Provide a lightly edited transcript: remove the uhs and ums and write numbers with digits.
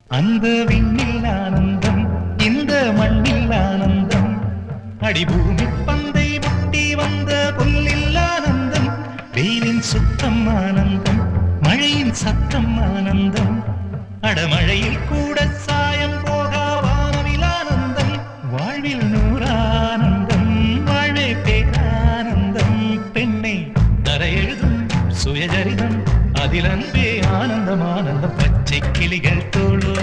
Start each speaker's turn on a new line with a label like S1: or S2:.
S1: அந்த விண்ணில் ஆனந்தம் இந்த மண்ணில் ஆனந்தம் அடிபூமி பந்தை முட்டி வந்த புல்லில் ஆனந்தம் வெயிலின் சுத்தம் ஆனந்தம் மழையின் சத்தம் ஆனந்தம் அடமழையில் கூட சாயம் போகா வானவில் ஆனந்தம் வாழ்வில் நூறானந்தம் வாழ்வே பேரானந்தம் பெண்ணை தர எழுதும் சுயஜரிதம் அதில் அன்பே ஆனந்தம் ஆனந்தம் பச்சை கிளிகள் தோழு